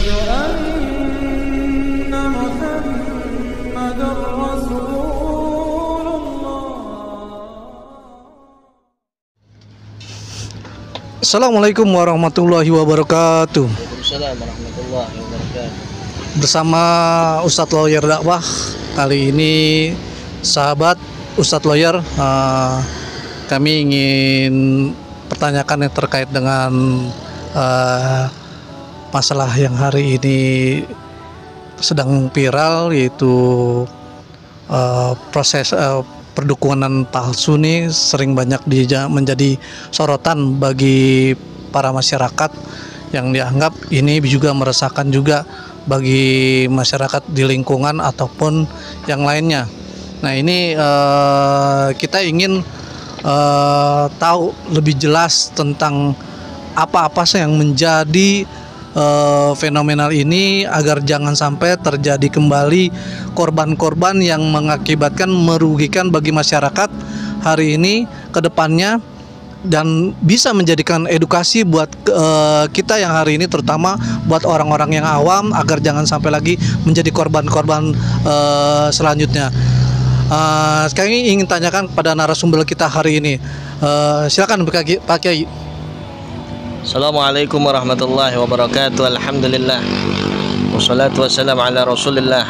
أن محمدا رسول الله. Assalamualaikum warahmatullahi wabarakatuh. Waalaikumsalam warahmatullahi wabarakatuh. Bersama Ustadz Lawyer Dakwah, kali ini sahabat Ustadz Lawyer, kami ingin pertanyakan yang terkait dengan masalah yang hari ini sedang viral, yaitu proses perdukunan palsu ini sering banyak menjadi sorotan bagi para masyarakat, yang dianggap ini juga meresahkan juga bagi masyarakat di lingkungan ataupun yang lainnya. Nah, ini kita ingin tahu lebih jelas tentang apa-apa sih yang menjadi fenomenal ini, agar jangan sampai terjadi kembali korban-korban yang mengakibatkan merugikan bagi masyarakat hari ini ke depannya, dan bisa menjadikan edukasi buat kita yang hari ini, terutama buat orang-orang yang awam, agar jangan sampai lagi menjadi korban-korban selanjutnya. Sekarang ini ingin tanyakan kepada narasumber kita hari ini. Silakan Pak Kiai. Assalamualaikum warahmatullahi wabarakatuh. Alhamdulillah. Wassalatu wassalamu ala Rasulillah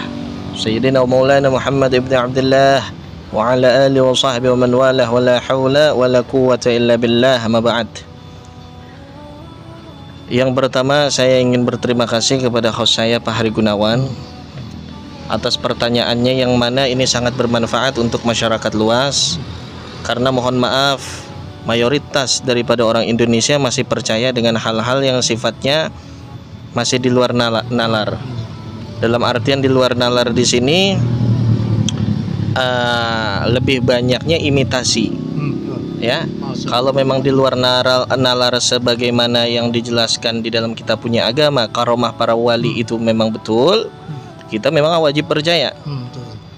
Sayyidina wa Maulana Muhammad ibn Abdullah wa ala alihi wa sahbihi wa man walah, wa la hawla wa la quwwata illa billah, ma ba'd. Yang pertama, saya ingin berterima kasih kepada host saya Pak Hari Gunawan atas pertanyaannya, yang mana ini sangat bermanfaat untuk masyarakat luas. Karena mohon maaf, mayoritas daripada orang Indonesia masih percaya dengan hal-hal yang sifatnya masih di luar nalar. Dalam artian di luar nalar di sini lebih banyaknya imitasi, ya. Kalau memang di luar nalar sebagaimana yang dijelaskan di dalam kitab punya agama, karomah para wali itu memang betul, kita memang wajib percaya.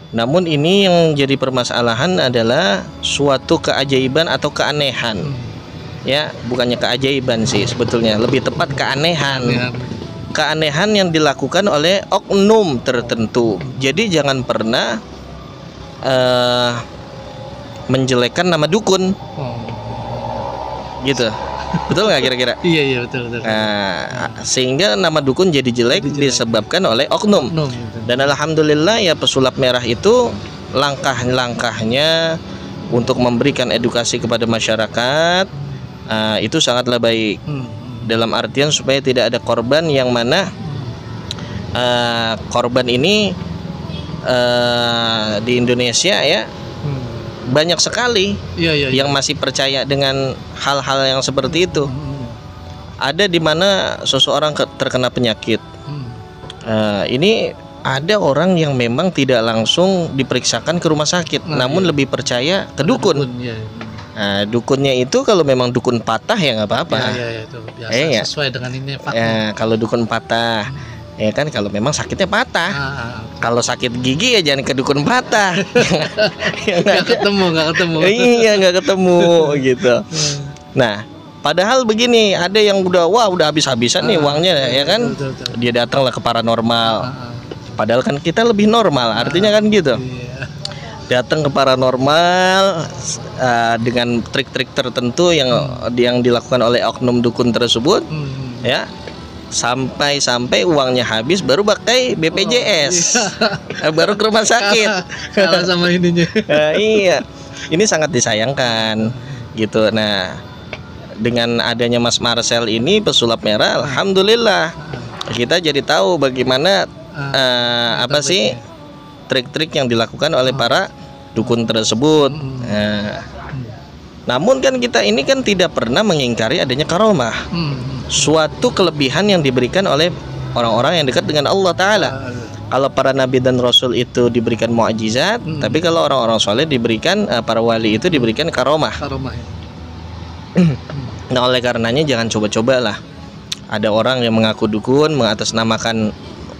Namun ini yang jadi permasalahan adalah suatu keajaiban atau keanehan, ya, bukannya keajaiban sih sebetulnya, lebih tepat keanehan. Keanehan yang dilakukan oleh oknum tertentu. Jadi jangan pernah menjelekkan nama dukun, gitu. Betul nggak kira-kira? Iya betul. Nah, sehingga nama dukun jadi jelek disebabkan oleh oknum. Dan alhamdulillah ya, pesulap merah itu langkah-langkahnya untuk memberikan edukasi kepada masyarakat itu sangatlah baik. Dalam artian supaya tidak ada korban, yang mana korban ini di Indonesia ya banyak sekali yang masih percaya dengan hal-hal yang seperti itu. Ada di mana seseorang terkena penyakit, ini ada orang yang memang tidak langsung diperiksakan ke rumah sakit, namun lebih percaya ke dukun. Nah, dukunnya itu kalau memang dukun patah ya nggak apa-apa. Itu biasa, sesuai dengan ini fakta. Ya, kalau dukun patah, ya kan, kalau memang sakitnya patah. Kalau sakit gigi ya jangan ke dukun patah. Nggak ketemu. Iya, nggak ketemu gitu. Nah, padahal begini, ada yang udah habis-habisan nih uangnya, ya kan. Betul. Dia datanglah ke paranormal. Padahal kan kita lebih normal, artinya kan gitu. Datang ke paranormal dengan trik-trik tertentu yang dilakukan oleh oknum dukun tersebut, ya. Sampai uangnya habis, baru pakai BPJS, baru ke rumah sakit. Kalah sama ininya. Iya, ini sangat disayangkan, gitu. Nah, dengan adanya Mas Marcel ini, pesulap merah, alhamdulillah kita jadi tahu bagaimana apa sih trik-trik yang dilakukan oleh para dukun tersebut. Namun kan kita ini kan tidak pernah mengingkari adanya karomah, suatu kelebihan yang diberikan oleh orang-orang yang dekat dengan Allah Ta'ala. Kalau para nabi dan rasul itu diberikan mukjizat, tapi kalau orang-orang soleh diberikan, para wali itu diberikan karomah. Nah, oleh karenanya jangan coba-cobalah ada orang yang mengaku dukun, mengatasnamakan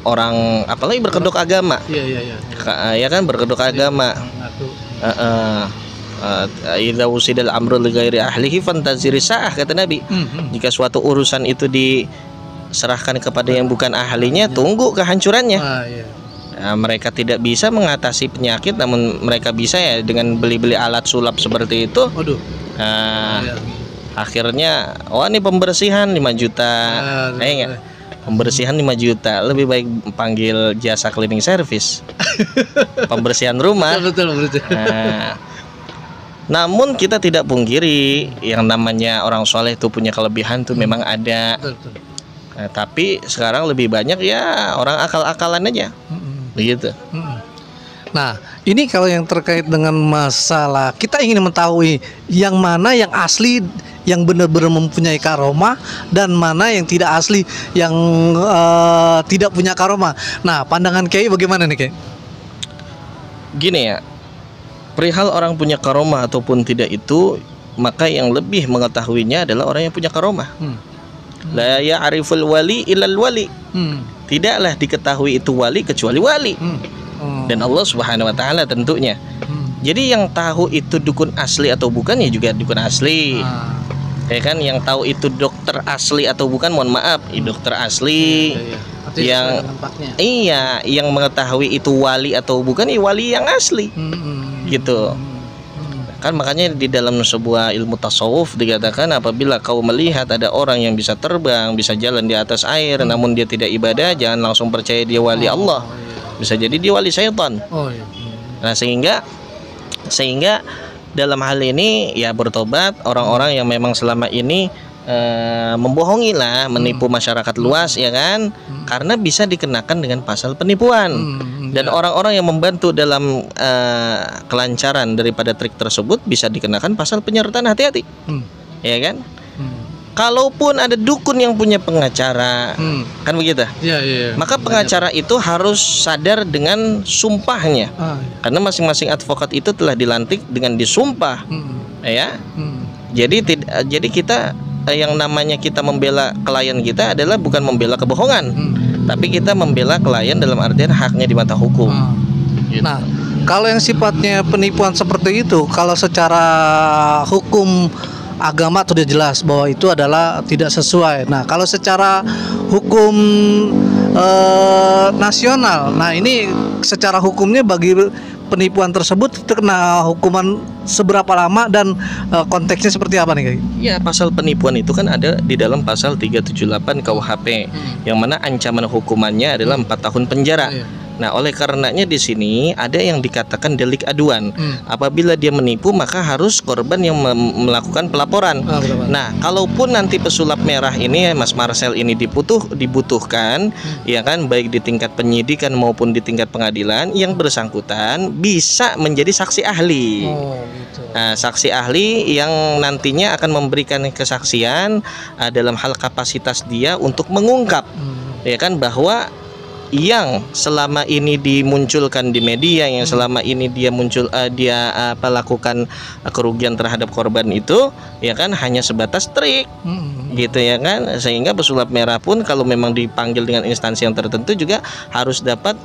orang, apalagi berkedok agama. Ya kan, berkedok agama. Idza usidal amru li ghairi ahlihi fantaziri sa'ah, kata Nabi. Jika suatu urusan itu serahkan kepada yang bukan ahlinya, tunggu kehancurannya. Iya. Nah, mereka tidak bisa mengatasi penyakit, namun mereka bisa ya dengan beli-beli alat sulap seperti itu. Waduh. Nah, Iya. akhirnya, wah ini pembersihan 5 juta. Enggak. Pembersihan 5 juta, lebih baik panggil jasa cleaning service. Pembersihan rumah. Betul. Nah, namun kita tidak pungkiri yang namanya orang soleh itu punya kelebihan tuh memang ada. Betul. Nah, tapi sekarang lebih banyak ya orang akal-akalan aja. Begitu. Nah, ini kalau yang terkait dengan masalah kita ingin mengetahui yang mana yang asli, yang benar-benar mempunyai karomah, dan mana yang tidak asli, yang tidak punya karomah. Nah, pandangan Kiai bagaimana nih, Kiai? Gini ya, perihal orang punya karomah ataupun tidak itu, maka yang lebih mengetahuinya adalah orang yang punya karomah. La ya'riful wali illal wali. Tidaklah diketahui itu wali kecuali wali. Dan Allah Subhanahu wa taala tentunya. Jadi yang tahu itu dukun asli atau bukan ya juga dukun asli. Ya kan, yang tahu itu dokter asli atau bukan, mohon maaf, dokter asli. Yang iya, yang mengetahui itu wali atau bukan ya wali yang asli. Gitu. Kan makanya di dalam sebuah ilmu tasawuf dikatakan apabila kau melihat ada orang yang bisa terbang, bisa jalan di atas air, namun dia tidak ibadah, jangan langsung percaya dia wali Allah. Bisa jadi dia wali syaitan. Nah, sehingga dalam hal ini ya bertobat orang-orang yang memang selama ini membohongi lah, menipu masyarakat luas, ya kan, karena bisa dikenakan dengan pasal penipuan. Dan orang-orang yang membantu dalam kelancaran daripada trik tersebut bisa dikenakan pasal penyertaan, hati-hati. Ya kan. Kalaupun ada dukun yang punya pengacara, kan begitu. Maka pengacara itu harus sadar dengan sumpahnya, karena masing-masing advokat itu telah dilantik dengan disumpah. Ya. Jadi kita yang namanya kita membela klien kita adalah bukan membela kebohongan, tapi kita membela klien dalam artian haknya di mata hukum. Gitu. Nah, kalau yang sifatnya penipuan seperti itu, kalau secara hukum agama sudah jelas bahwa itu adalah tidak sesuai. Nah, kalau secara hukum nasional, nah ini secara hukumnya bagi penipuan tersebut terkena hukuman seberapa lama dan konteksnya seperti apa nih, Kak? Ya, pasal penipuan itu kan ada di dalam pasal 378 KUHP, yang mana ancaman hukumannya adalah 4 tahun penjara. Nah, oleh karenanya di sini ada yang dikatakan delik aduan. Apabila dia menipu, maka harus korban yang melakukan pelaporan. Nah, kalaupun nanti pesulap merah ini, Mas Marcel ini dibutuhkan, ya kan, baik di tingkat penyidikan maupun di tingkat pengadilan, yang bersangkutan bisa menjadi saksi ahli. Nah, saksi ahli yang nantinya akan memberikan kesaksian dalam hal kapasitas dia untuk mengungkap, ya kan, bahwa yang selama ini dimunculkan di media, yang selama ini dia lakukan kerugian terhadap korban itu, ya kan, hanya sebatas trik, gitu ya kan. Sehingga pesulap merah pun kalau memang dipanggil dengan instansi yang tertentu juga harus dapat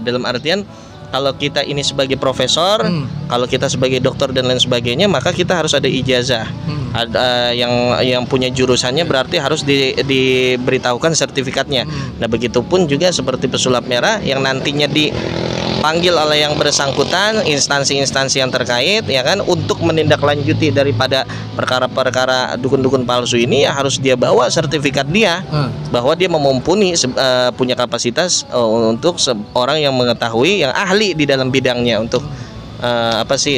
dalam artian kalau kita ini sebagai profesor, kalau kita sebagai dokter dan lain sebagainya, maka kita harus ada ijazah. Ada yang punya jurusannya berarti harus diberitahukan sertifikatnya. Nah, begitupun juga seperti pesulap merah yang nantinya dipanggil oleh yang bersangkutan, instansi-instansi yang terkait, ya kan, untuk menindaklanjuti daripada perkara-perkara dukun-dukun palsu ini, ya harus dia bawa sertifikat dia bahwa dia mumpuni, punya kapasitas untuk orang yang mengetahui, yang ahli di dalam bidangnya untuk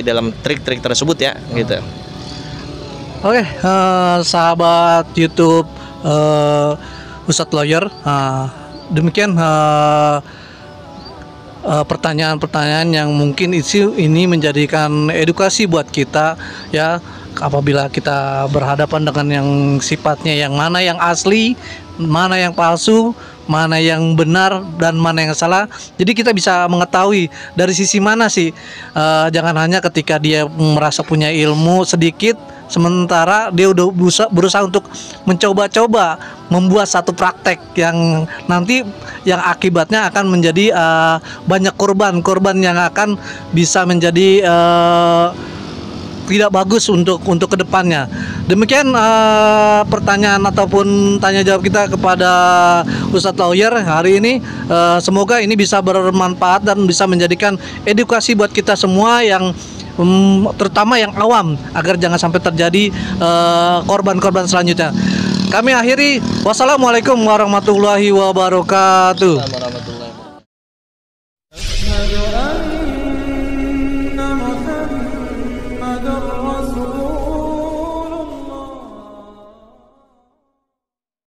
dalam trik-trik tersebut, ya, gitu. Oke, sahabat YouTube Ustadz Lawyer, demikian pertanyaan-pertanyaan yang mungkin ini menjadikan edukasi buat kita, ya, apabila kita berhadapan dengan yang sifatnya yang mana yang asli, mana yang palsu, mana yang benar dan mana yang salah. Jadi kita bisa mengetahui dari sisi mana sih, jangan hanya ketika dia merasa punya ilmu sedikit, sementara dia udah berusaha untuk mencoba-coba membuat satu praktek yang nanti yang akibatnya akan menjadi banyak korban yang akan bisa menjadi tidak bagus untuk kedepannya. Demikian pertanyaan ataupun tanya jawab kita kepada Ustadz Lawyer hari ini. Semoga ini bisa bermanfaat dan bisa menjadikan edukasi buat kita semua yang terutama yang awam, agar jangan sampai terjadi korban-korban selanjutnya. Kami akhiri, wassalamualaikum warahmatullahi wabarakatuh.